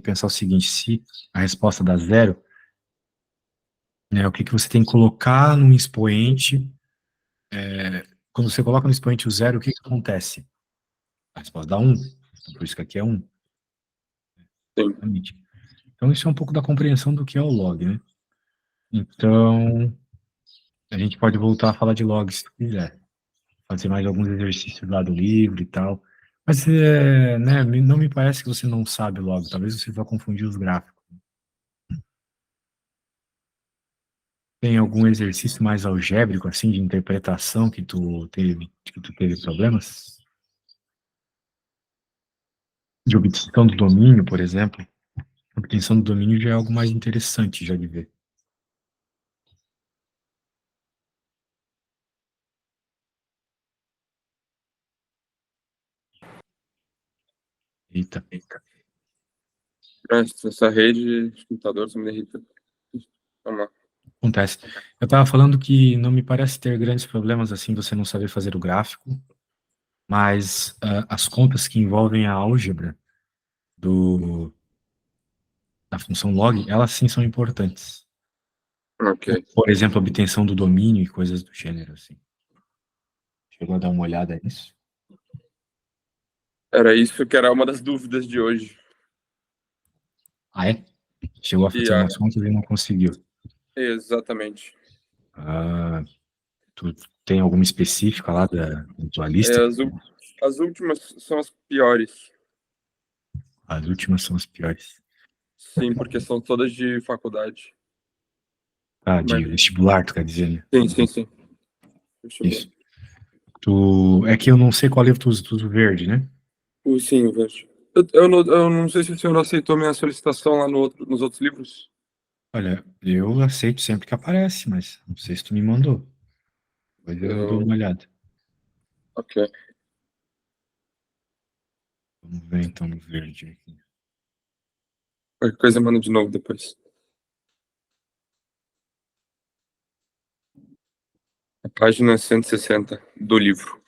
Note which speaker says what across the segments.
Speaker 1: pensar o seguinte, se a resposta dá zero, né, o que que você tem que colocar no expoente, quando você coloca no expoente o zero, o que que acontece? A resposta dá 1, por isso que aqui é 1.
Speaker 2: Sim.
Speaker 1: Então, isso é um pouco da compreensão do que é o log, né? Então, a gente pode voltar a falar de log se quiser. Fazer mais alguns exercícios lá do livro e tal. Mas, né, não me parece que você não sabe log. Talvez você vá confundir os gráficos. Tem algum exercício mais algébrico, assim, de interpretação que tu teve problemas? De obtenção do domínio, por exemplo? Obtenção do domínio já é algo mais interessante já de ver. Eita.
Speaker 2: Essa rede de computador só me irrita. Vamos lá.
Speaker 1: Acontece. Eu estava falando que não me parece ter grandes problemas assim você não saber fazer o gráfico, mas as contas que envolvem a álgebra da função log, elas sim são importantes.
Speaker 2: Ok.
Speaker 1: Por exemplo, a obtenção do domínio e coisas do gênero, assim. Chegou a dar uma olhada nisso?
Speaker 2: Era isso que era uma das dúvidas de hoje.
Speaker 1: Ah, é? Chegou a
Speaker 2: E
Speaker 1: fazer umas contas e não conseguiu.
Speaker 2: exatamente.
Speaker 1: Ah, tu tem alguma específica lá da tua lista?
Speaker 2: É, as últimas são as piores.
Speaker 1: As últimas são as piores.
Speaker 2: Sim, porque são todas de faculdade.
Speaker 1: Ah, de
Speaker 2: Mas,
Speaker 1: vestibular, tu quer dizer, né?
Speaker 2: sim, sim, sim. Vestibular.
Speaker 1: Isso. É que eu não sei qual livro tu usa o verde, né?
Speaker 2: Sim, eu vejo. Eu não sei se o senhor aceitou minha solicitação lá nos outros livros.
Speaker 1: Olha, eu aceito sempre que aparece, mas não sei se tu me mandou. Depois eu dou
Speaker 2: Eu,
Speaker 1: uma olhada.
Speaker 2: ok.
Speaker 1: Vamos ver então no verde aqui.
Speaker 2: Qualquer coisa manda de novo depois. A página 160 do livro.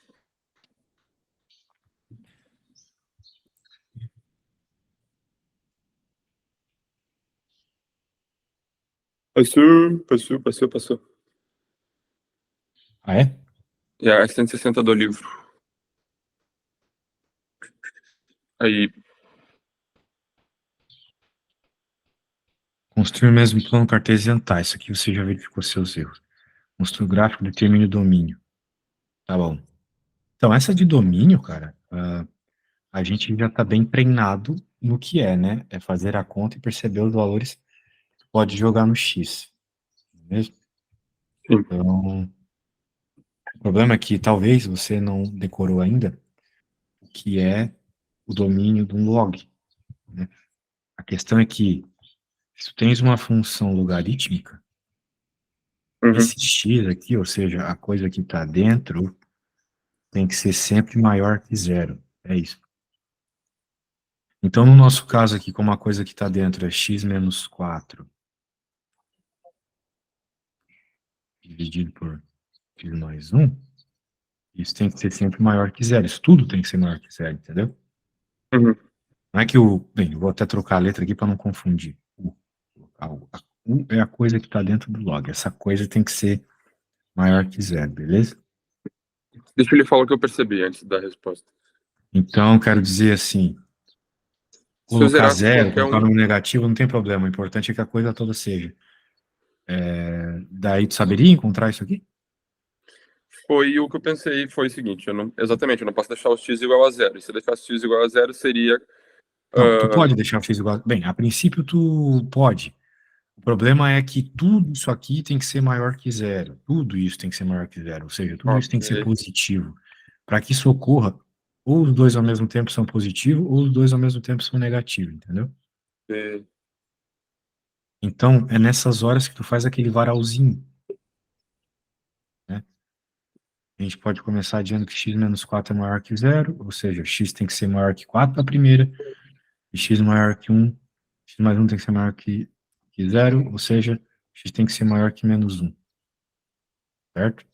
Speaker 2: Passou.
Speaker 1: Ah, é?
Speaker 2: É 160 do livro. Aí,
Speaker 1: Construir o mesmo plano cartesiano. Tá, isso aqui você já verificou seus erros. Construir o gráfico, determine o domínio. Tá bom. Então, essa de domínio, cara, a gente já está bem treinado no que é, né? É fazer a conta e perceber os valores que pode jogar no X. Não é mesmo?
Speaker 2: sim.
Speaker 1: Então, o problema é que talvez você não decorou ainda o que é o domínio de um log, né? A questão é que se tu tens uma função logarítmica,
Speaker 2: Uhum.
Speaker 1: esse x aqui, ou seja, a coisa que está dentro, tem que ser sempre maior que zero. É isso. Então, no nosso caso aqui, como a coisa que está dentro é x menos 4 dividido por x mais 1, isso tem que ser sempre maior que zero. Isso tudo tem que ser maior que zero, entendeu?
Speaker 2: Uhum.
Speaker 1: Não é que bem, eu vou até trocar a letra aqui para não confundir. O é a coisa que está dentro do log. Essa coisa tem que ser maior que zero, beleza?
Speaker 2: Deixa eu lhe falar o que eu percebi antes da resposta.
Speaker 1: Então, quero dizer assim,
Speaker 2: Se eu
Speaker 1: colocar
Speaker 2: zerasse
Speaker 1: zero,
Speaker 2: qualquer
Speaker 1: colocar
Speaker 2: um,
Speaker 1: número negativo, não tem problema. O importante é que a coisa toda seja. Daí tu saberia encontrar isso aqui?
Speaker 2: foi o que eu pensei, foi o seguinte, eu não posso deixar o x igual a zero. E se eu deixasse x igual a zero, seria...
Speaker 1: Não, tu
Speaker 2: ah,
Speaker 1: pode deixar o x igual. Bem, a princípio tu pode. O problema é que tudo isso aqui tem que ser maior que zero. Tudo isso tem que ser maior que zero. Ou seja, tudo isso tem que ser
Speaker 2: ok.
Speaker 1: positivo. Para que isso ocorra, ou os dois ao mesmo tempo são positivos, ou os dois ao mesmo tempo são negativos, entendeu?
Speaker 2: E-
Speaker 1: Então, é nessas horas que tu faz aquele varalzinho, né? A gente pode começar dizendo que x menos 4 é maior que zero, ou seja, x tem que ser maior que 4 para a primeira, e x maior que 1, x mais 1 tem que ser maior que zero, ou seja, x tem que ser maior que menos 1, certo?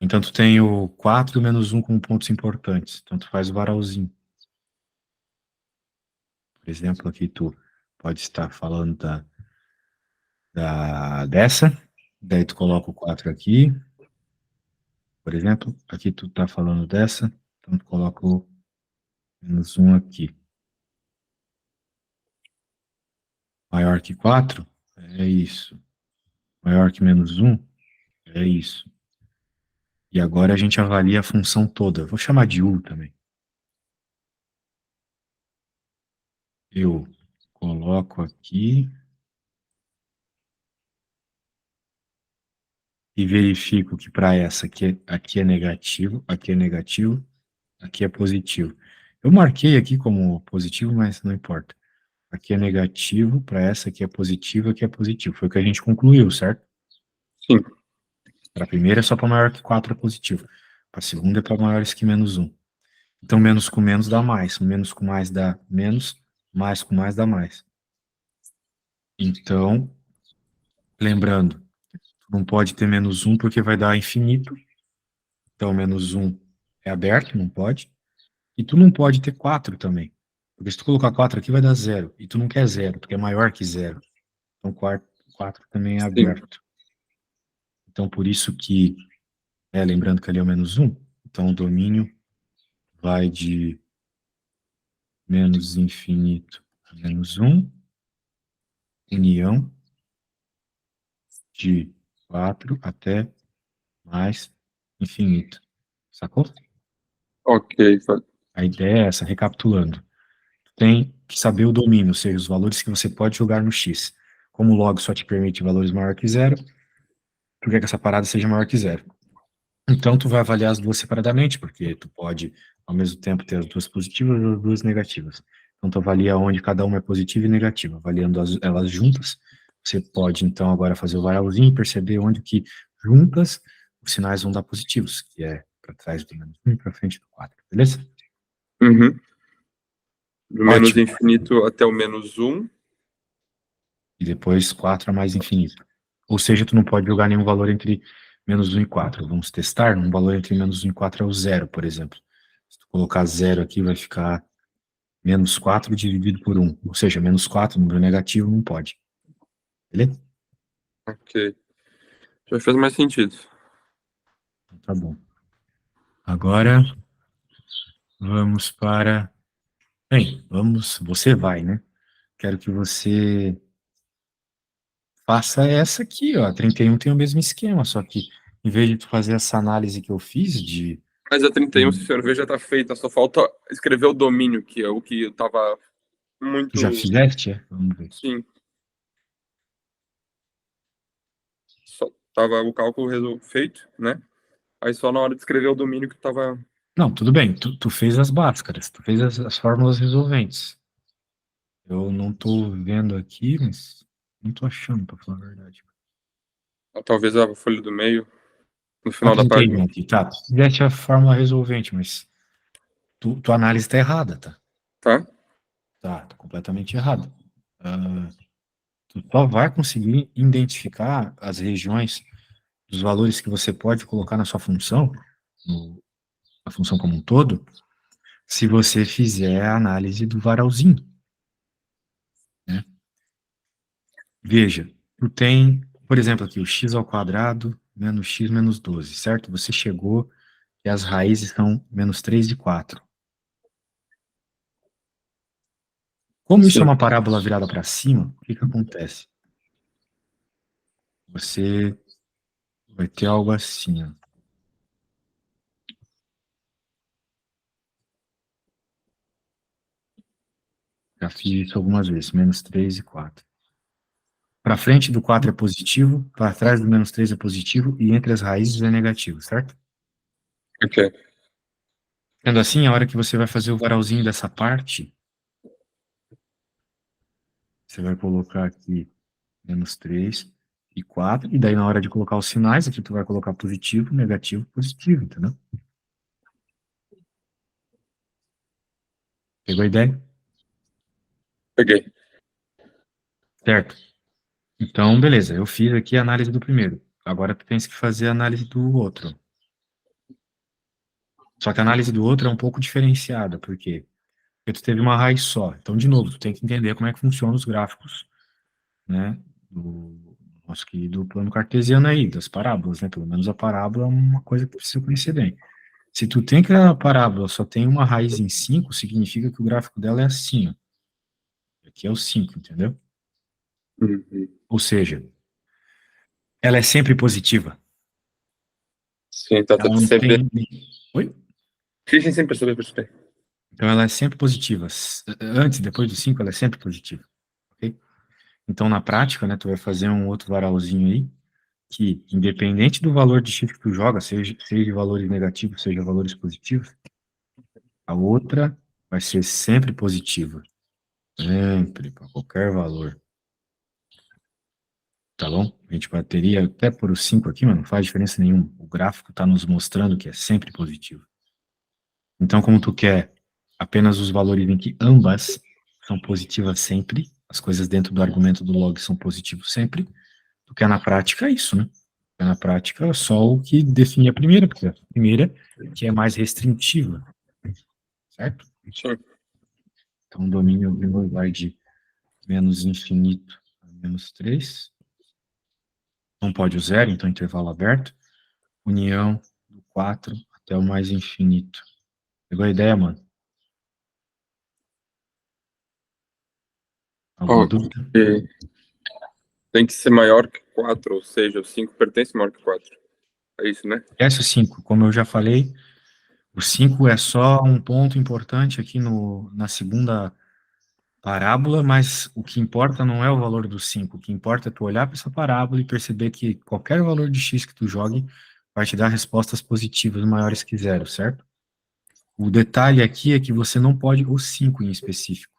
Speaker 1: Então, tu tem o 4 e o menos 1 como pontos importantes. Então, tu faz o varalzinho. Por exemplo, aqui tu pode estar falando dessa, daí tu coloca o 4 aqui, por exemplo, aqui tu tá falando dessa, então tu coloca o menos 1 aqui. Maior que 4? É isso. Maior que menos 1? É isso. E agora a gente avalia a função toda. Vou chamar de U também. Eu coloco aqui e verifico que para essa aqui é negativo, aqui é negativo, aqui é positivo. Eu marquei aqui como positivo, mas não importa. Aqui é negativo, para essa aqui é positivo, aqui é positivo. Foi o que a gente concluiu, certo?
Speaker 2: Sim.
Speaker 1: Para a primeira é só para maior que 4 é positivo. Para a segunda é para maiores que menos 1. Então, menos com menos dá mais. Menos com mais dá menos. Mais com mais dá mais. Então, lembrando, não pode ter menos 1 porque vai dar infinito. Então, menos 1 é aberto, não pode. E tu não pode ter 4 também. Porque se tu colocar 4 aqui vai dar 0. E tu não quer 0, tu quer maior que 0. Então, 4 também é
Speaker 2: Sim.
Speaker 1: aberto. Então, por isso que, lembrando que ali é o menos 1, então o domínio vai de menos infinito a menos 1, união de 4 até mais infinito. Sacou?
Speaker 2: Ok.
Speaker 1: A ideia é essa, recapitulando. Tem que saber o domínio, ou seja, os valores que você pode jogar no X. Como o log só te permite valores maior que zero, tu quer que essa parada seja maior que zero. Então, tu vai avaliar as duas separadamente, porque tu pode, ao mesmo tempo, ter as duas positivas e as duas negativas. Então, tu avalia onde cada uma é positiva e negativa. Avaliando elas juntas, você pode, então, agora fazer o varalzinho e perceber onde que, juntas, os sinais vão dar positivos, que é para trás do menos 1 e para frente do 4, beleza?
Speaker 2: Uhum. Do menos
Speaker 1: Ótimo.
Speaker 2: infinito até o menos 1.
Speaker 1: E depois 4 a mais infinito. Ou seja, tu não pode jogar nenhum valor entre menos 1 e 4. Vamos testar? Um valor entre menos 1 e 4 é o zero, por exemplo. Se tu colocar zero aqui, vai ficar menos 4 dividido por 1. Ou seja, menos 4, número negativo, não pode. Beleza?
Speaker 2: Ok. Já fez mais sentido.
Speaker 1: Então, tá bom. Agora, vamos para... Bem, vamos... Você vai, né? Quero que você faça essa aqui, ó. 31 tem o mesmo esquema, só que em vez de tu fazer essa análise que eu fiz de...
Speaker 2: Mas a 31, se você ver, já tá feita. Só falta escrever o domínio, que é o que eu tava
Speaker 1: Tu já
Speaker 2: muito.
Speaker 1: fizeste? É? Vamos ver.
Speaker 2: Sim. Só tava o cálculo feito, né? Aí só na hora de escrever o domínio que tava.
Speaker 1: Não, tudo bem, tu fez as básicas, tu fez as fórmulas resolventes. Eu não tô vendo aqui, mas não tô achando, pra falar a verdade.
Speaker 2: Talvez a folha do meio, no
Speaker 1: A
Speaker 2: final da
Speaker 1: 31
Speaker 2: página.
Speaker 1: aqui, tá? Tu fizeste a fórmula resolvente, mas tua análise tá errada, tá?
Speaker 2: Tá?
Speaker 1: Tá completamente errada. Ah, tu só vai conseguir identificar as regiões dos valores que você pode colocar na sua função, na função como um todo, se você fizer a análise do varalzinho, né? Veja, tu tem, por exemplo, aqui o x ao quadrado menos x menos 12, certo? Você chegou e as raízes são menos 3 e 4. Como isso é
Speaker 2: Sim.
Speaker 1: uma parábola virada para cima, o que que acontece? Você vai ter algo assim, ó. Já fiz isso algumas vezes, menos 3 e 4. Para frente do 4 é positivo, para trás do menos 3 é positivo e entre as raízes é negativo, certo?
Speaker 2: Ok.
Speaker 1: Sendo assim, a hora que você vai fazer o varalzinho dessa parte, você vai colocar aqui menos 3 e 4, e daí na hora de colocar os sinais, aqui tu vai colocar positivo, negativo, positivo, entendeu? Pegou a ideia?
Speaker 2: Peguei.
Speaker 1: Certo. Então, beleza, eu fiz aqui a análise do primeiro. Agora tu tens que fazer a análise do outro. Só que a análise do outro é um pouco diferenciada, por quê? Porque tu teve uma raiz só. Então, de novo, tu tem que entender como é que funcionam os gráficos, né, do nosso querido plano cartesiano aí, das parábolas, né? Pelo menos a parábola é uma coisa que tu precisa conhecer bem. Se tu tem que a parábola só tem uma raiz em 5, significa que o gráfico dela é assim, ó. Aqui é o 5, entendeu?
Speaker 2: Uhum.
Speaker 1: Ou seja, ela é sempre positiva.
Speaker 2: Sim, tá,
Speaker 1: Ela não
Speaker 2: sempre.
Speaker 1: tem. Oi?
Speaker 2: Sim, sim, sim, percebi, percebi.
Speaker 1: Então ela é sempre positiva. Antes, depois do 5, ela é sempre positiva. Ok? Então, na prática, né, tu vai fazer um outro varalzinho aí, que, independente do valor de x que tu joga, seja valores negativos, seja valores positivos, a outra vai ser sempre positiva. Sempre, para qualquer valor. Tá bom? A gente bateria até por o 5 aqui, mas não faz diferença nenhuma. O gráfico está nos mostrando que é sempre positivo. Então, como tu quer apenas os valores em que ambas são positivas sempre, as coisas dentro do argumento do log são positivos sempre, tu quer na prática isso, né? Quer na prática só o que define a primeira, porque a primeira que é mais restritiva, certo?
Speaker 2: Sim.
Speaker 1: Então, o domínio vai de menos infinito a menos 3. Não pode o zero, então intervalo aberto. União do 4 até o mais infinito. Pegou a ideia, mano? Alguma
Speaker 2: Ok.
Speaker 1: dúvida?
Speaker 2: Tem que ser maior que 4, ou seja, o 5 pertence maior que 4. É isso, né?
Speaker 1: Esquece o 5. Como eu já falei, o 5 é só um ponto importante aqui na segunda parábola, mas o que importa não é o valor do 5. O que importa é tu olhar para essa parábola e perceber que qualquer valor de x que tu jogue vai te dar respostas positivas maiores que zero, certo? O detalhe aqui é que você não pode o 5 em específico.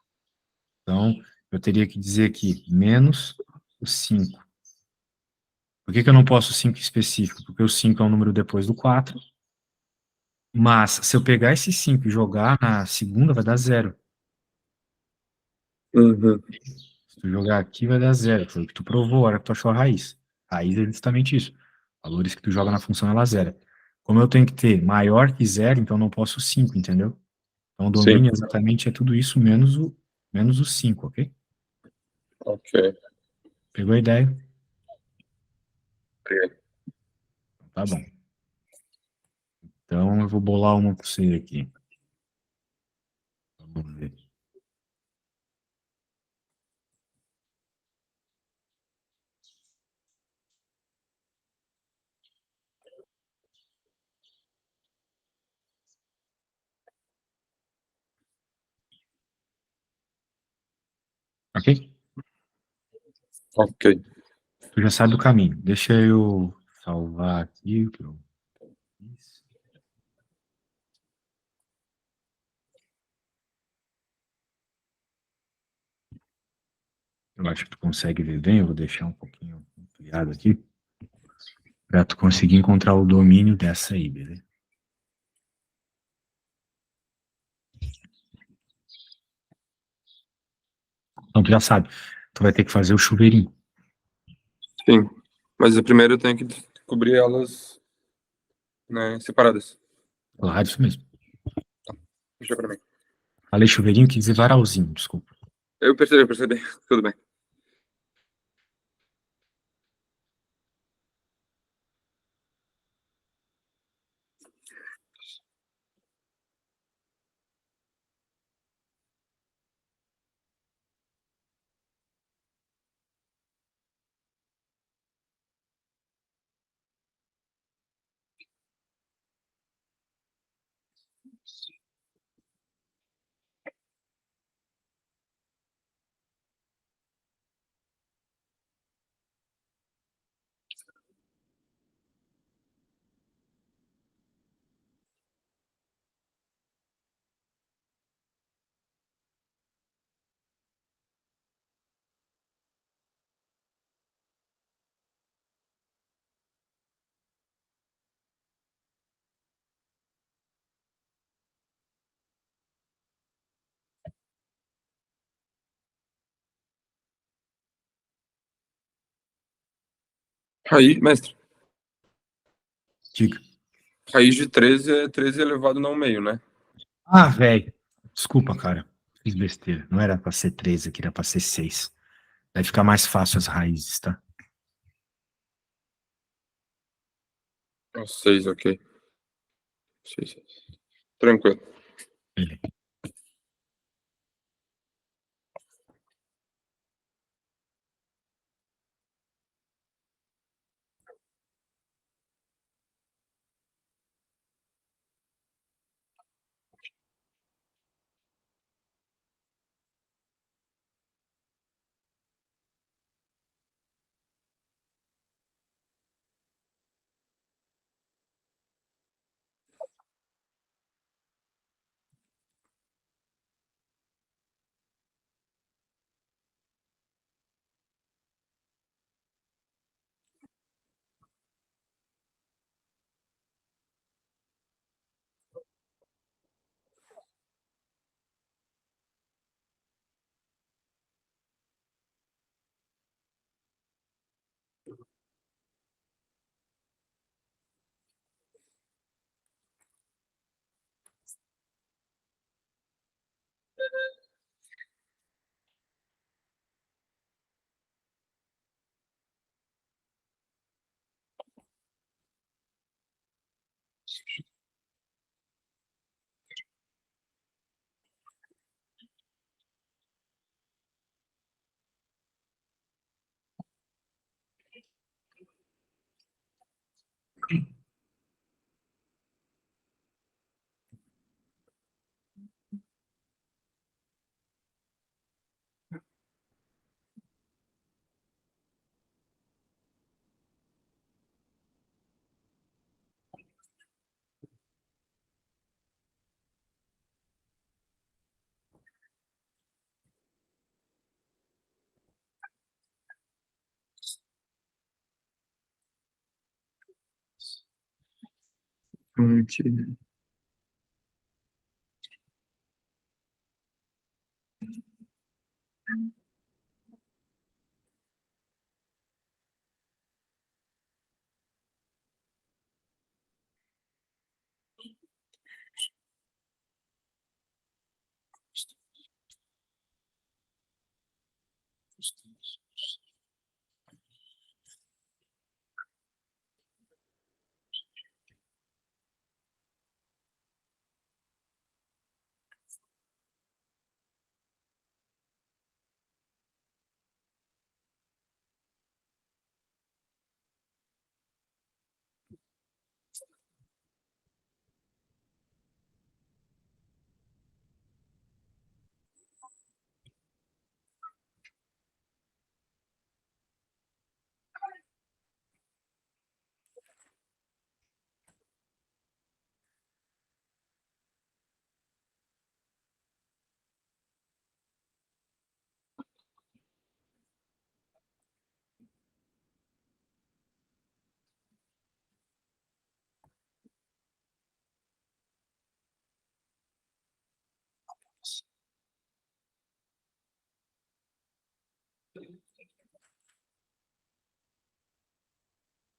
Speaker 1: Então, eu teria que dizer aqui menos o 5. Por que que eu não posso o 5 específico? Porque o 5 é um número depois do 4. Mas, se eu pegar esse 5 e jogar na segunda, vai dar zero.
Speaker 2: Uhum.
Speaker 1: Se tu jogar aqui, vai dar zero. Foi o que tu provou, a hora que tu achou a raiz. A raiz é justamente isso. Valores que tu joga na função, ela zera. Como eu tenho que ter maior que zero, então eu não posso o 5, entendeu? Então, o
Speaker 2: Sim,
Speaker 1: domínio exatamente é tudo isso menos o 5, ok?
Speaker 2: ok.
Speaker 1: Pegou a ideia?
Speaker 2: Ok.
Speaker 1: Tá bom. Então, eu vou bolar uma para você aqui. Vamos ver. Ok?
Speaker 2: Ok.
Speaker 1: Tu já sabe o caminho. Deixa eu salvar aqui o que eu fiz. Eu acho que tu consegue ver bem. Eu vou deixar um pouquinho ampliado aqui para tu conseguir encontrar o domínio dessa aí, beleza? Então tu já sabe. Tu vai ter que fazer o chuveirinho.
Speaker 2: Sim. Mas primeiro eu tenho que descobrir elas, né, separadas.
Speaker 1: Claro, isso mesmo.
Speaker 2: Deixa pra mim.
Speaker 1: Falei chuveirinho, quis dizer varalzinho, desculpa.
Speaker 2: Eu percebi, percebi. Tudo bem. Raiz, mestre,
Speaker 1: Diga.
Speaker 2: raiz de 13 é 13 elevado não ao meio, né?
Speaker 1: Ah, velho. Desculpa, cara. Fiz besteira. Não era para ser 13 aqui, era para ser 6. Vai ficar mais fácil as raízes, tá?
Speaker 2: 6, ok. 6. Tranquilo.
Speaker 1: Beleza.
Speaker 2: Ok.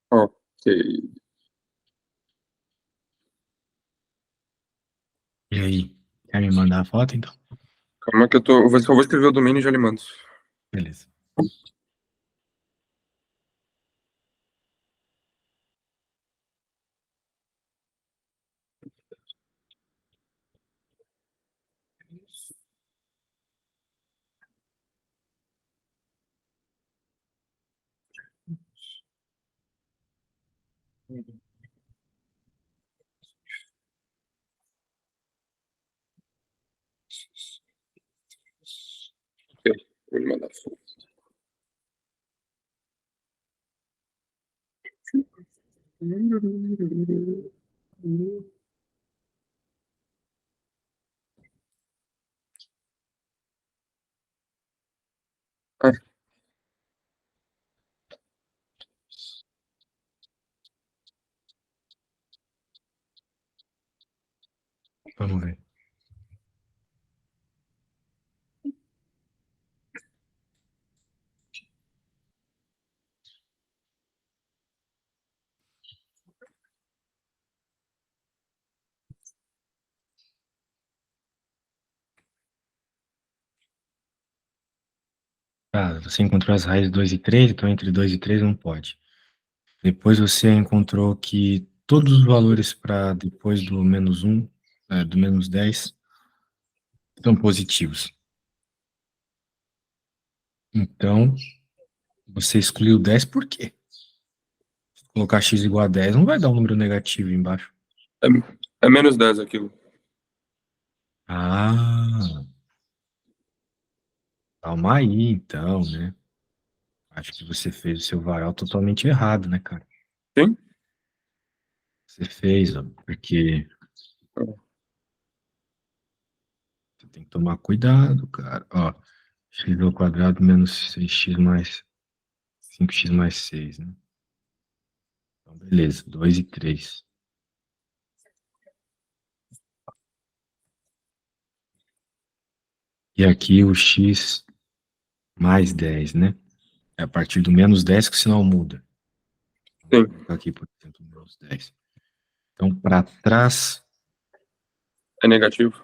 Speaker 2: Ok.
Speaker 1: E aí? Quer me mandar a foto, então?
Speaker 2: Calma que só vou escrever o domínio e já lhe mando.
Speaker 1: Beleza.
Speaker 2: Ok, vou lhe mandar. Ah,
Speaker 1: Vamos ver. Tá, você encontrou as raízes 2 e 3, então entre 2 e 3 não pode. Depois você encontrou que todos os valores para depois do menos um, do menos 10, são positivos. Então, você excluiu 10 por quê? Se colocar x igual a 10, não vai dar um número negativo embaixo.
Speaker 2: É, é menos 10 aquilo.
Speaker 1: Ah, calma aí, então, né? Acho que você fez o seu varal totalmente errado, né, cara?
Speaker 2: Sim?
Speaker 1: Você fez, ó, porque você tem que tomar cuidado, cara. Ó, x ao quadrado menos 6x mais 5x mais 6, né? Então, beleza, 2 e 3. E aqui o x mais 10, né? É a partir do menos 10 que o sinal muda. Vou
Speaker 2: Sim.
Speaker 1: colocar aqui, por exemplo, menos 10. Então, para trás,
Speaker 2: É negativo.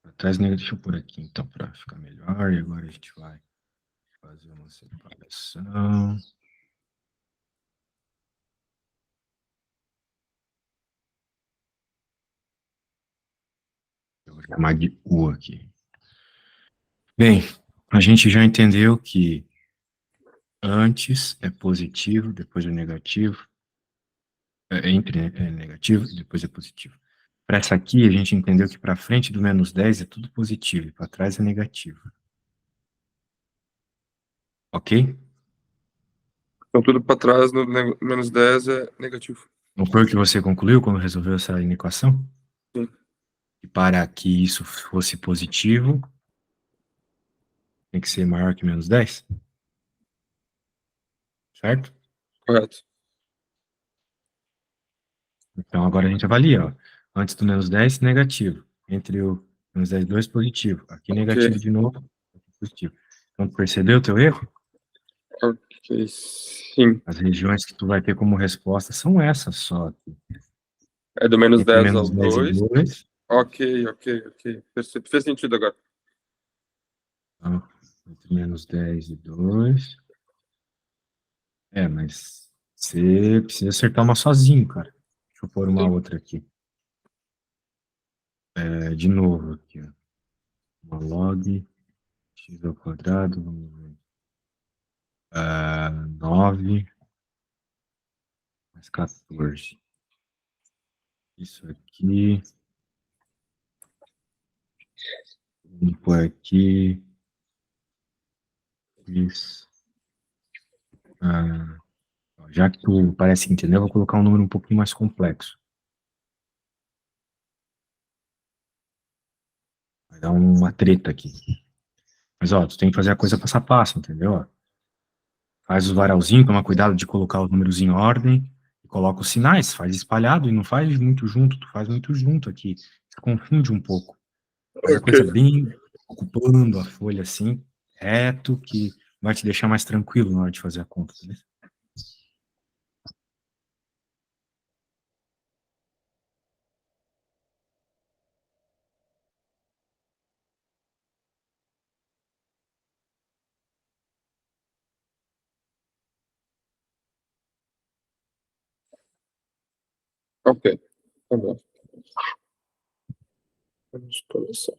Speaker 1: deixa eu pôr aqui, então, para ficar melhor. E agora a gente vai fazer uma separação. Eu vou chamar de U aqui. Bem, a gente já entendeu que antes é positivo, depois é negativo, é negativo e depois é positivo. Para essa aqui, a gente entendeu que para frente do menos 10 é tudo positivo e para trás é negativo. Ok?
Speaker 2: Então tudo para trás no menos 10 é negativo.
Speaker 1: Não foi o que você concluiu quando resolveu essa equação?
Speaker 2: Sim.
Speaker 1: E para que isso fosse positivo, tem que ser maior que menos 10, certo?
Speaker 2: Correto.
Speaker 1: Então agora a gente avalia, ó. Antes do menos 10, negativo. Entre o menos 10 e 2, positivo. Aqui negativo
Speaker 2: Ok.
Speaker 1: de novo, aqui positivo. Então tu percebeu o teu erro?
Speaker 2: Ok. Sim.
Speaker 1: As regiões que tu vai ter como resposta são essas só. Aqui.
Speaker 2: É do menos
Speaker 1: Entre
Speaker 2: 10
Speaker 1: menos
Speaker 2: ao
Speaker 1: 10 e
Speaker 2: 2.
Speaker 1: 2.
Speaker 2: Ok, ok, ok. Fez sentido agora.
Speaker 1: Então, entre menos 10 e 2. Mas você precisa acertar uma sozinho, cara. Deixa eu pôr uma
Speaker 2: Sim.
Speaker 1: outra aqui. De novo aqui, ó. Uma log x ao quadrado, vamos ver. 9 mais 14. Isso aqui, vamos pôr aqui, isso. Ah, já que tu parece entender, eu vou colocar um número um pouquinho mais complexo. Vai dar uma treta aqui. Mas, ó, tu tem que fazer a coisa passo a passo, entendeu? Ó, faz os varalzinhos, toma cuidado de colocar os números em ordem, e coloca os sinais, faz espalhado e não faz muito junto, tu faz muito junto aqui. Se confunde um pouco. Faz a
Speaker 2: Ok.
Speaker 1: coisa bem ocupando a folha assim, reto, que vai te deixar mais tranquilo na hora de fazer a conta, beleza?
Speaker 2: Ok. Tá bom. Vamos começar.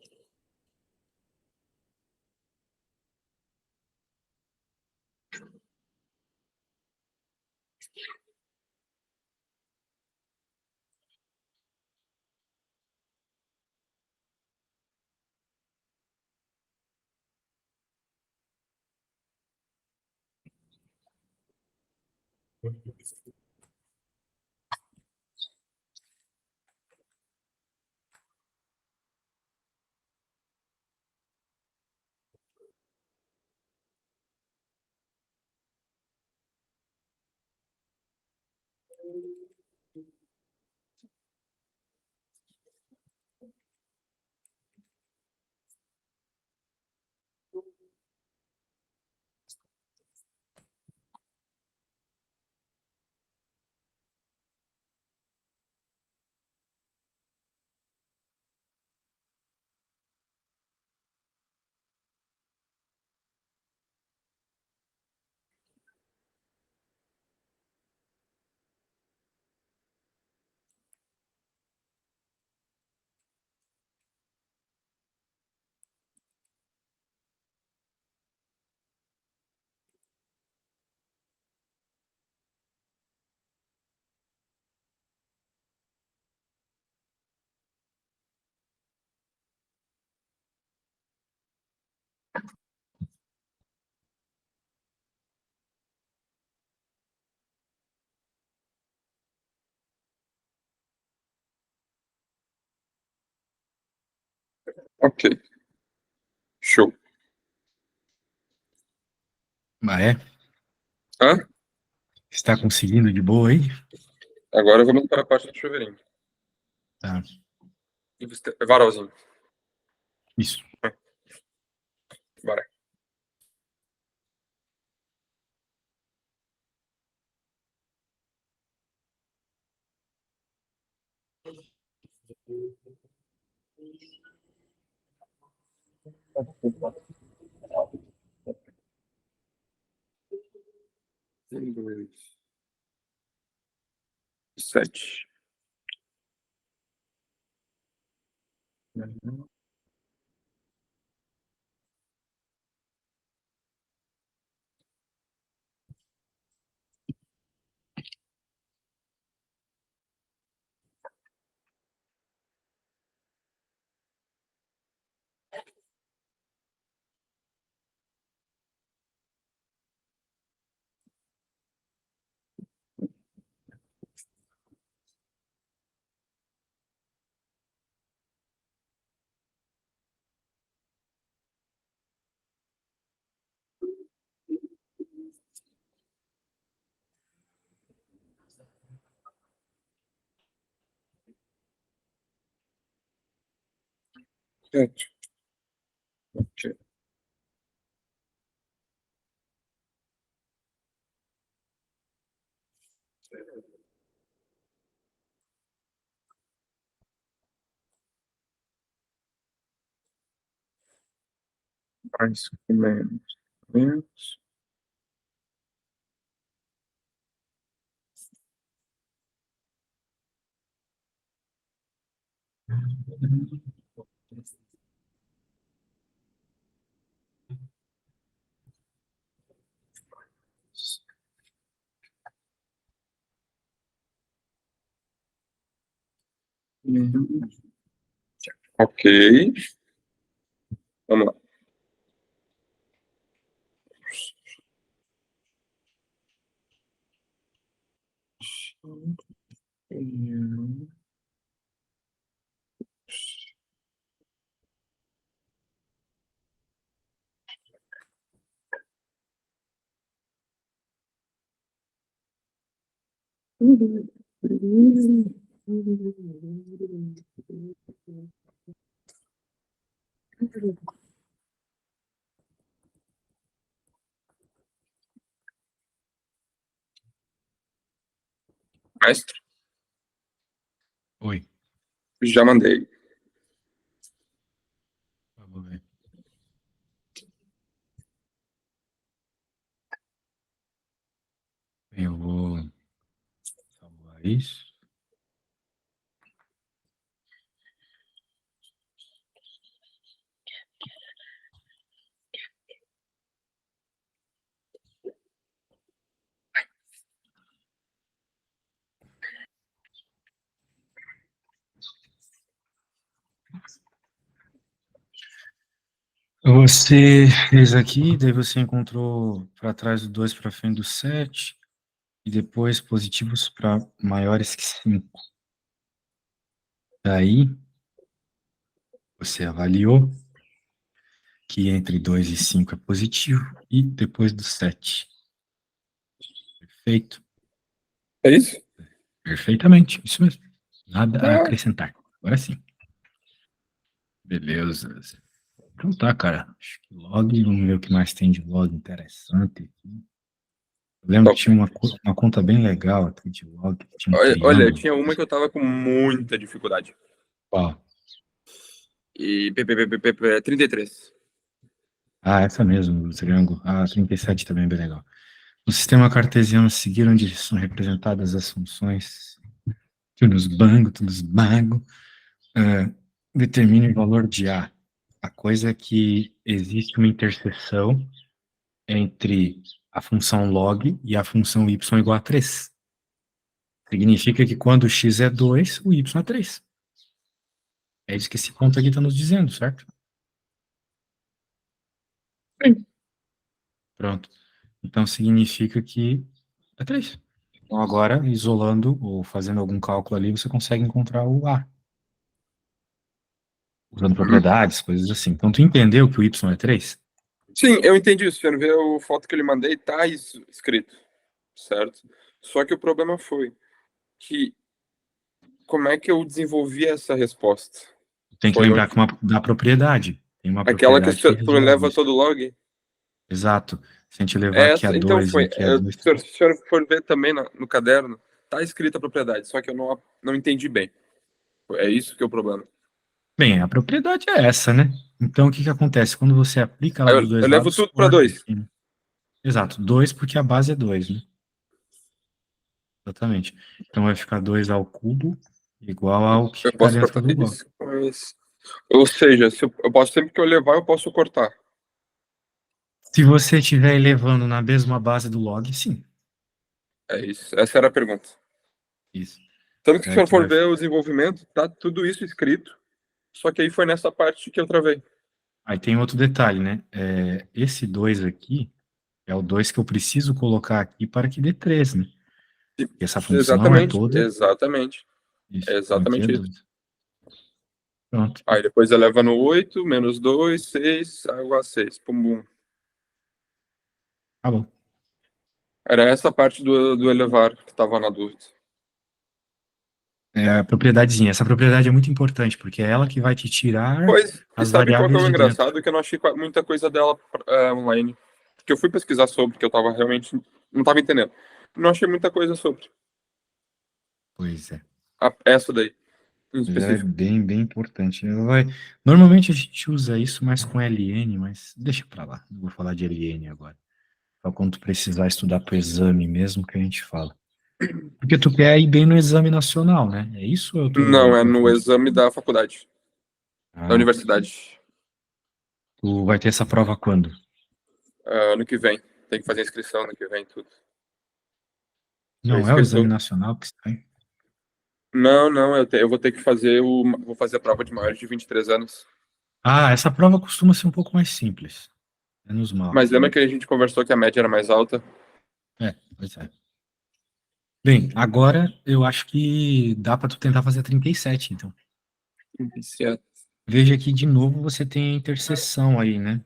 Speaker 2: Ok. Show.
Speaker 1: Mas é?
Speaker 2: Hã?
Speaker 1: Está conseguindo de boa aí?
Speaker 2: Agora vamos para a parte do chuveirinho.
Speaker 1: Tá,
Speaker 2: Varalzinho.
Speaker 1: isso.
Speaker 2: Bora. Um, dois, sete. Sete. Ok. Mais ou menos. Menos. Ok. Vamos lá. Mestre,
Speaker 1: Oi.
Speaker 2: já mandei.
Speaker 1: Vamos ver. Eu vou salvar isso. Você fez aqui, daí você encontrou para trás do 2 para frente do 7 e depois positivos para maiores que 5. Daí você avaliou que entre 2 e 5 é positivo e depois do 7. Perfeito.
Speaker 2: É isso?
Speaker 1: Perfeitamente, isso mesmo. Nada a
Speaker 2: Ah,
Speaker 1: acrescentar. Agora sim. Beleza. Então tá, cara. Acho que log, vamos ver o que mais tem de log interessante aqui. Eu lembro que
Speaker 2: top.
Speaker 1: tinha uma conta bem legal aqui de log, que tinha um
Speaker 2: Olha, eu
Speaker 1: triângulo.
Speaker 2: tinha uma que eu tava com muita dificuldade.
Speaker 1: Qual?
Speaker 2: E 33.
Speaker 1: Ah, essa mesmo, o triângulo. Ah, 37 também é bem legal. No sistema cartesiano, seguir onde são representadas as funções que nos bago, determine o valor de A. A coisa é que existe uma interseção entre a função log e a função y igual a 3. Significa que quando x é 2, o y é 3. É isso que esse ponto aqui está nos dizendo, certo?
Speaker 2: Sim.
Speaker 1: Pronto. Então significa que é 3. Então agora, isolando ou fazendo algum cálculo ali, você consegue encontrar o A. usando propriedades, coisas assim. Então, tu entendeu que o y é 3?
Speaker 2: Sim, eu entendi isso. Você vê a foto que ele mandei, tá isso escrito, certo? Só que o problema foi que como é que eu desenvolvi essa resposta?
Speaker 1: Tem que
Speaker 2: Foi
Speaker 1: lembrar que
Speaker 2: onde
Speaker 1: da propriedade. Tem uma
Speaker 2: aquela que
Speaker 1: propriedade que
Speaker 2: tu
Speaker 1: resolve
Speaker 2: leva
Speaker 1: isso.
Speaker 2: todo log.
Speaker 1: Exato. Se a gente levar aqui a
Speaker 2: Essa, então
Speaker 1: 2 e
Speaker 2: foi.
Speaker 1: aqui a 2.
Speaker 2: Se o senhor for ver também no caderno, tá escrita a propriedade, só que eu não entendi bem. É isso que é o problema.
Speaker 1: Bem, a propriedade é essa, né? Então, o que que acontece? Quando você aplica ela
Speaker 2: Aí
Speaker 1: dos
Speaker 2: eu
Speaker 1: dois
Speaker 2: levo
Speaker 1: lados,
Speaker 2: tudo para
Speaker 1: corta
Speaker 2: 2.
Speaker 1: aqui, né? Exato. 2 porque a base é 2, né? Exatamente. Então, vai ficar 2 ao cubo igual ao que
Speaker 2: Eu
Speaker 1: está
Speaker 2: posso
Speaker 1: dentro
Speaker 2: cortar
Speaker 1: do log.
Speaker 2: isso com esse. Ou seja, se eu posso sempre que eu levar, eu posso cortar.
Speaker 1: Se você estiver elevando na mesma base do log, sim.
Speaker 2: É isso. Essa era a pergunta.
Speaker 1: Isso.
Speaker 2: Tanto que se o
Speaker 1: Daí
Speaker 2: senhor
Speaker 1: tu
Speaker 2: for
Speaker 1: vai.
Speaker 2: ver o desenvolvimento, tá tudo isso escrito. Só que aí foi nessa parte que eu travei.
Speaker 1: Aí tem outro detalhe, né? Esse 2 aqui é o 2 que eu preciso colocar aqui para que dê 3, né? Porque essa função é
Speaker 2: Exatamente,
Speaker 1: toda
Speaker 2: exatamente.
Speaker 1: isso.
Speaker 2: É
Speaker 1: Então aqui é
Speaker 2: exatamente isso.
Speaker 1: 2. Pronto.
Speaker 2: Aí depois eleva no 8 menos 2 6 água 6 pum, bum.
Speaker 1: Tá bom.
Speaker 2: Era essa parte do elevar que estava na dúvida.
Speaker 1: É a propriedadezinha. Essa propriedade é muito importante, porque é ela que vai te tirar
Speaker 2: Pois, e
Speaker 1: as
Speaker 2: sabe qual que é
Speaker 1: variáveis
Speaker 2: o
Speaker 1: de dentro.
Speaker 2: engraçado? Que eu não achei muita coisa dela online. Porque eu fui pesquisar sobre, que eu tava realmente. Não tava entendendo. Não achei muita coisa sobre.
Speaker 1: Pois é.
Speaker 2: Essa daí, em
Speaker 1: Mas ela é
Speaker 2: específico.
Speaker 1: bem, bem importante. Normalmente a gente usa isso mais com LN, mas deixa pra lá. Não vou falar de LN agora. Só quando tu precisar estudar pro exame mesmo que a gente fala. Porque tu quer ir bem no exame nacional, né? É isso ou eu tô
Speaker 2: Não, é no
Speaker 1: confundindo?
Speaker 2: exame da faculdade, da
Speaker 1: Ah,
Speaker 2: universidade.
Speaker 1: tu vai ter essa prova quando?
Speaker 2: Ano que vem. Tem que fazer inscrição ano que vem, tudo. É
Speaker 1: Não
Speaker 2: isso
Speaker 1: é
Speaker 2: que
Speaker 1: o
Speaker 2: eu
Speaker 1: exame
Speaker 2: estou.
Speaker 1: nacional que está aí?
Speaker 2: Não, não, eu vou ter que fazer o. Vou fazer a prova de maiores de 23 anos.
Speaker 1: Ah, essa prova costuma ser um pouco mais simples. Menos mal.
Speaker 2: Mas lembra que a gente conversou que a média era mais alta?
Speaker 1: Pois é. Bem, agora eu acho que dá para tu tentar fazer 37, então.
Speaker 2: Viciado.
Speaker 1: Veja que de novo você tem a interseção aí, né?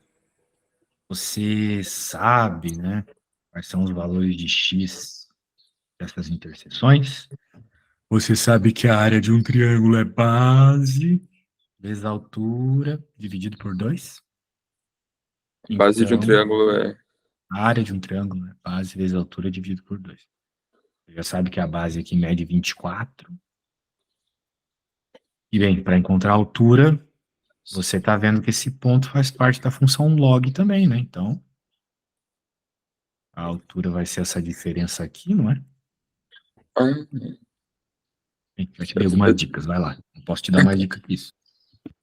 Speaker 1: Você sabe, né? Quais são os valores de x dessas interseções. Você sabe que a área de um triângulo é base vezes a altura dividido por 2.
Speaker 2: Base de um
Speaker 1: Então,
Speaker 2: triângulo é.
Speaker 1: a área de um triângulo é base vezes a altura dividido por 2. Você já sabe que a base aqui mede 24. E bem, para encontrar a altura, você está vendo que esse ponto faz parte da função log também, né? Então, a altura vai ser essa diferença aqui, não é?
Speaker 2: Ah,
Speaker 1: Bem, já te dei algumas dicas, vai lá. Não posso te dar mais dica que isso.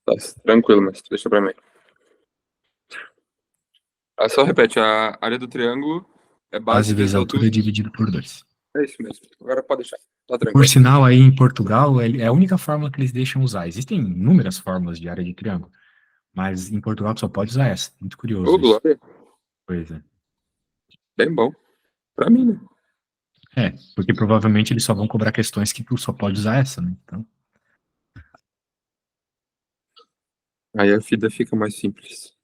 Speaker 2: tá tranquilo, mas deixa pra mim. Só repete, a área do triângulo é
Speaker 1: Base
Speaker 2: base
Speaker 1: vezes
Speaker 2: vezes
Speaker 1: a
Speaker 2: a
Speaker 1: altura
Speaker 2: altura.
Speaker 1: dividido por 2.
Speaker 2: É isso mesmo. Agora pode deixar. Tá
Speaker 1: Por
Speaker 2: tranquilo.
Speaker 1: sinal, aí em Portugal, é a única fórmula que eles deixam usar. Existem inúmeras fórmulas de área de triângulo, mas em Portugal tu só pode usar essa. Muito
Speaker 2: Ô,
Speaker 1: curioso isso.
Speaker 2: Glória.
Speaker 1: Pois é.
Speaker 2: Bem bom. Pra mim, né?
Speaker 1: Porque provavelmente eles só vão cobrar questões que tu só pode usar essa, né? Então,
Speaker 2: Aí a vida fica mais simples.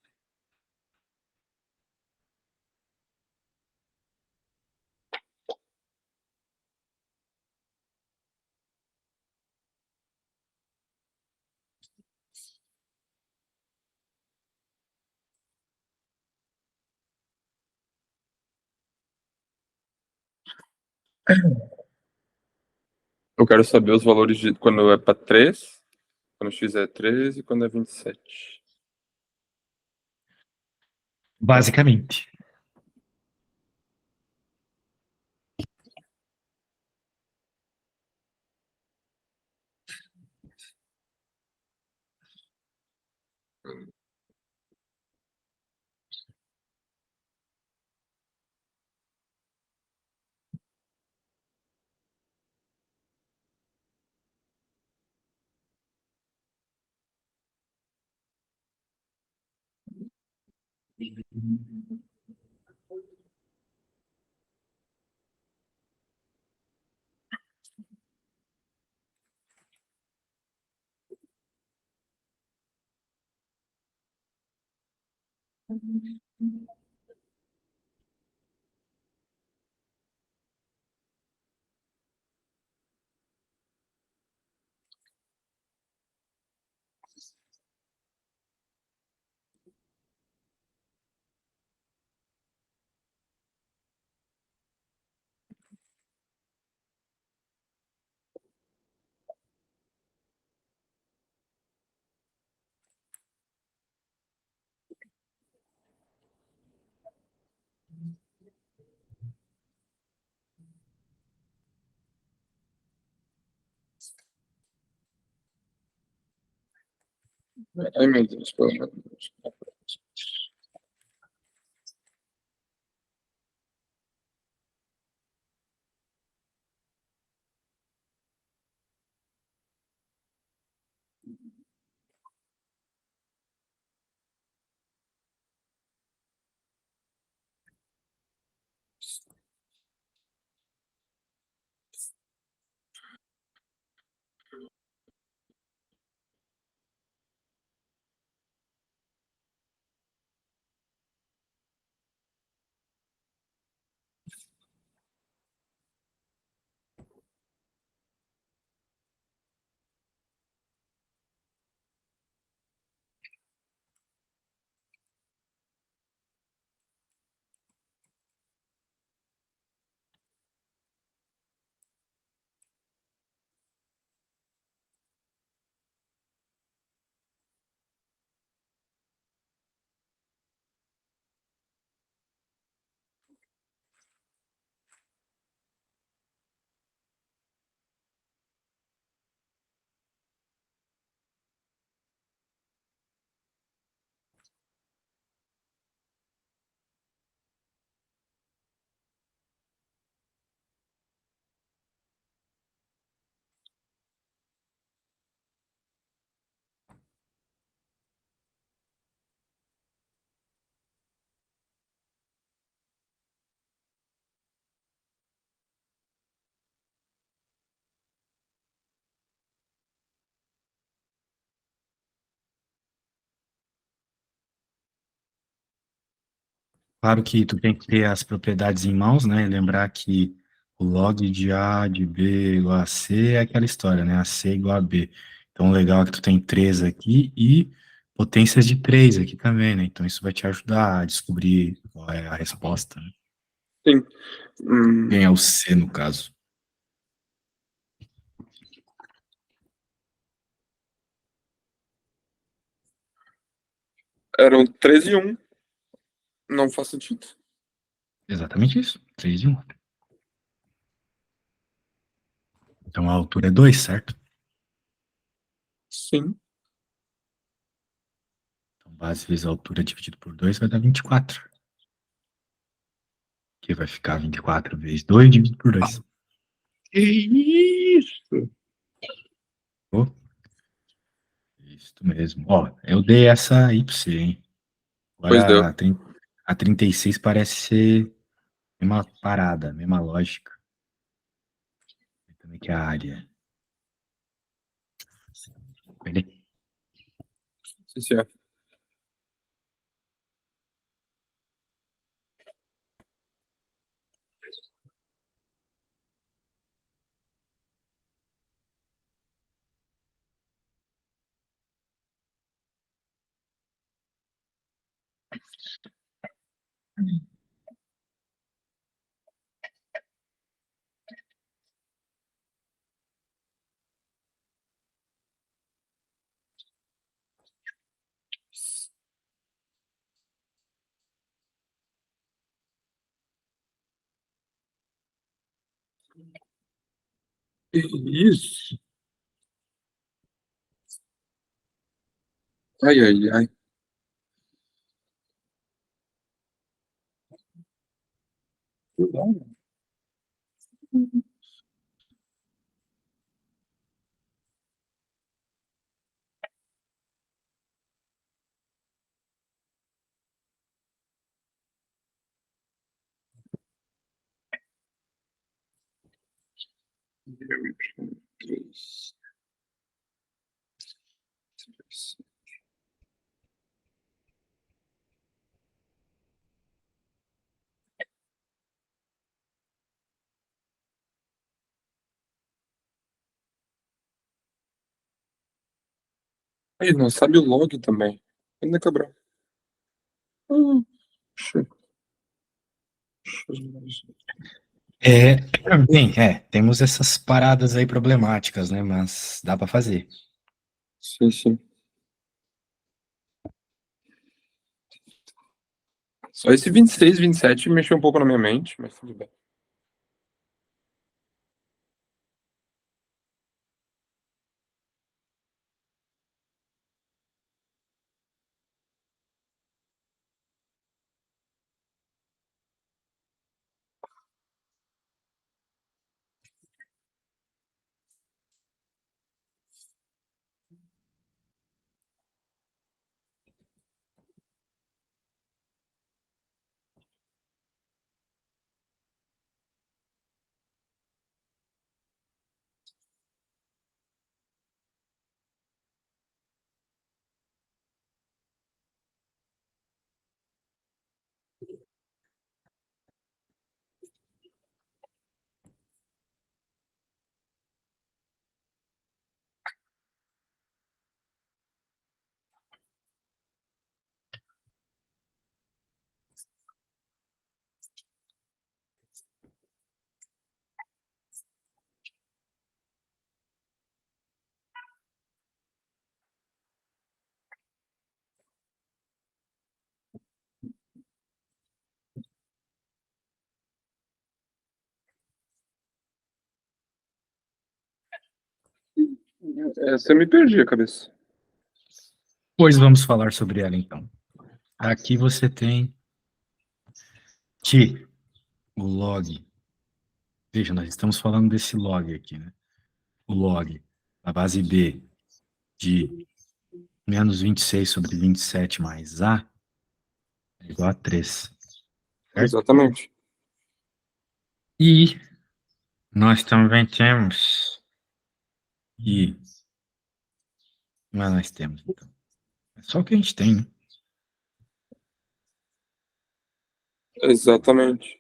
Speaker 2: Eu quero saber os valores de quando é pra 3, quando x é 13 e quando é 27.
Speaker 1: basicamente.
Speaker 2: Ai, meu Deus, pelo amor de Deus.
Speaker 1: Claro que tu tem que ter as propriedades em mãos, né? E lembrar que o log de A, de B igual a C é aquela história, né? A C igual a B. Então, o legal é que tu tem 3 aqui e potências de 3 aqui também, né? Então, isso vai te ajudar a descobrir qual é a resposta, né?
Speaker 2: Sim.
Speaker 1: Quem é o C, no caso.
Speaker 2: Eram 13 e 1. Não faz sentido.
Speaker 1: Exatamente isso. 3 e 1. Então, a altura é 2, certo?
Speaker 2: Sim.
Speaker 1: Então, base vezes a altura dividido por 2 vai dar 24. Que vai ficar 24 vezes 2 dividido por 2.
Speaker 2: Que isso?
Speaker 1: Oh, isso mesmo. Ó, eu dei essa aí pra você, hein?
Speaker 2: Pois deu.
Speaker 1: Agora a 36 parece ser mesma parada, mesma lógica. Também que a área. Ele-
Speaker 2: Sim, senhor. Que isso? Ai, ai, ai. Três, três. Aí, não sabe o log também. Ainda quebrou. Hum, deixa-
Speaker 1: É, bem, temos essas paradas aí problemáticas, né? Mas dá pra fazer.
Speaker 2: Sim, sim. Só esse 26, 27 mexeu um pouco na minha mente, mas tudo bem. Essa eu me perdi a cabeça.
Speaker 1: Pois vamos falar sobre ela então. Aqui você tem que o log. Veja, nós estamos falando desse log aqui, né? O log da base B de menos 26 sobre 27 mais A é igual a 3, certo?
Speaker 2: Exatamente.
Speaker 1: E nós também temos que. Mas nós temos, então. É só o que a gente tem, né?
Speaker 2: Exatamente.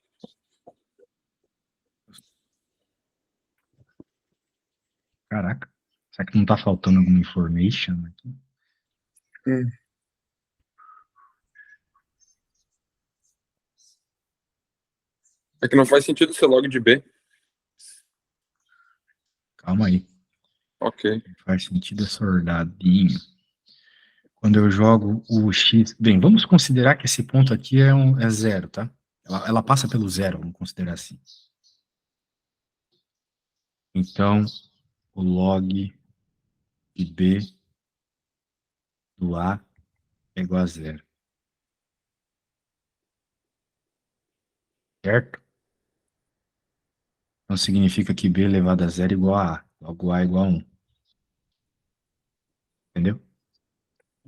Speaker 1: Caraca. Será que não tá faltando alguma information aqui?
Speaker 2: Hum. É que não faz sentido ser log de B.
Speaker 1: Calma aí.
Speaker 2: Ok.
Speaker 1: Faz sentido essa ordadinha. Quando eu jogo o X. Bem, vamos considerar que esse ponto aqui é zero, tá? Ela passa pelo zero, vamos considerar assim. Então, o log de B do A é igual a zero. Certo? Então significa que B elevado a zero é igual a A. Logo A é igual a 1. Entendeu?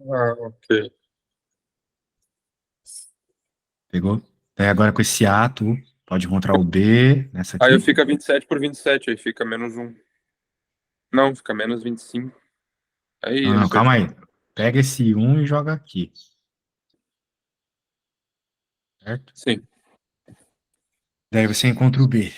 Speaker 2: Ah, ok.
Speaker 1: Pegou? Daí agora com esse A, tu pode encontrar o B nessa
Speaker 2: Aí eu
Speaker 1: aqui.
Speaker 2: fica 27 por 27, aí fica menos um. Não, fica menos 25. Aí
Speaker 1: Não,
Speaker 2: eu
Speaker 1: não,
Speaker 2: me perdi.
Speaker 1: calma aí. Pega esse um e joga aqui. Certo?
Speaker 2: Sim.
Speaker 1: Daí você encontra o B.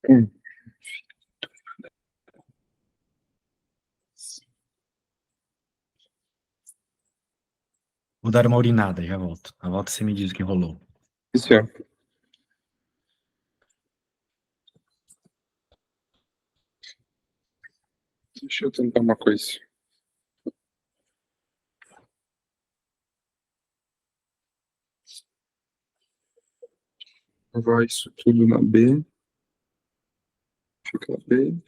Speaker 2: Hum.
Speaker 1: Vou dar uma urinada, já volto. Na volta você me diz o que rolou.
Speaker 2: Isso é. Deixa eu tentar uma coisa. Vai isso tudo na B. Fica na B.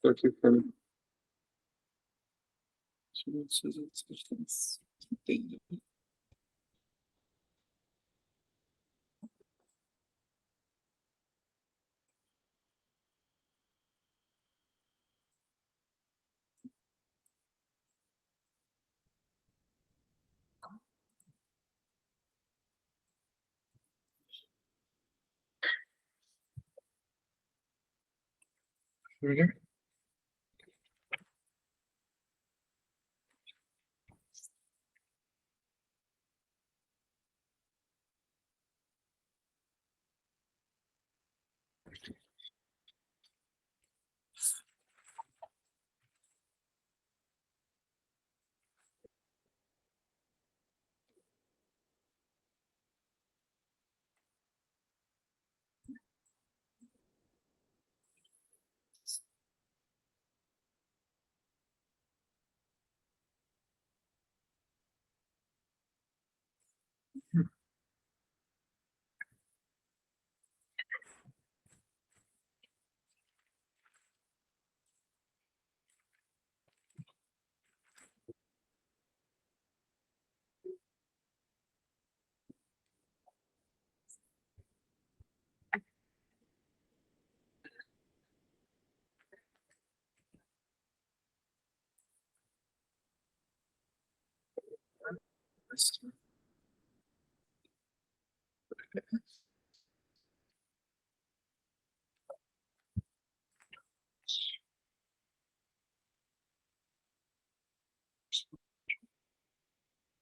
Speaker 2: Tô aqui, cara.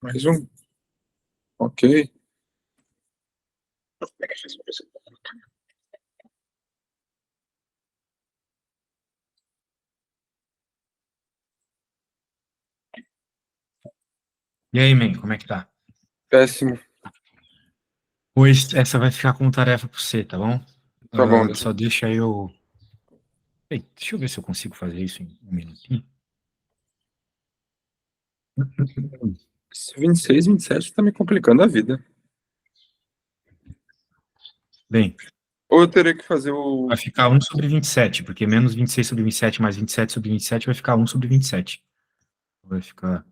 Speaker 2: Mais um. Ok.
Speaker 1: E aí, man, como é que tá?
Speaker 2: Péssimo.
Speaker 1: Pois essa vai ficar como tarefa pra você, tá bom?
Speaker 2: Tá bom,
Speaker 1: Só deixa eu... Ei, deixa eu ver se eu consigo fazer isso em um minutinho.
Speaker 2: Esse 26, 27 tá me complicando a vida.
Speaker 1: Bem,
Speaker 2: Ou eu teria que fazer o.
Speaker 1: vai ficar 1 sobre 27, porque menos 26 sobre 27 mais 27 sobre 27 vai ficar 1 sobre 27. Vai ficar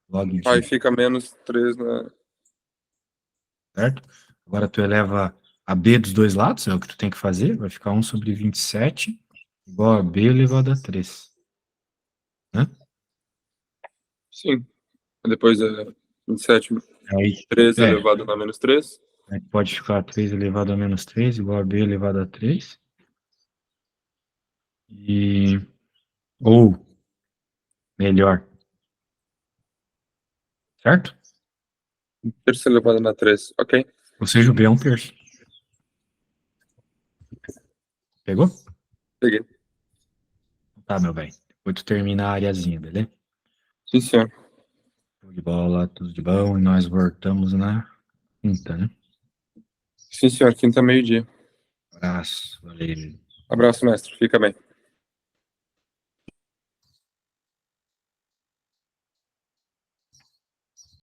Speaker 1: log
Speaker 2: Aí
Speaker 1: de,
Speaker 2: fica menos 3 na.
Speaker 1: certo? Agora tu eleva a B dos dois lados, é o que tu tem que fazer, vai ficar 1 sobre 27 igual a B elevado a 3. Né?
Speaker 2: Sim. Depois é 27,
Speaker 1: Aí,
Speaker 2: 13 elevado a menos 3.
Speaker 1: aí pode ficar 3 elevado a menos 3 igual a B elevado a 3. E, ou, melhor, certo?
Speaker 2: Terça elevado na 3. Ok.
Speaker 1: Ou seja, o B é 1/3. Pegou?
Speaker 2: Peguei.
Speaker 1: Tá, meu bem. Depois tu termina a areazinha, beleza?
Speaker 2: Sim, senhor.
Speaker 1: Show de bola, tudo de bom. E nós voltamos na quinta, né?
Speaker 2: Sim, senhor. Quinta, meio-dia.
Speaker 1: Abraço, valeu.
Speaker 2: Abraço, mestre. Fica bem.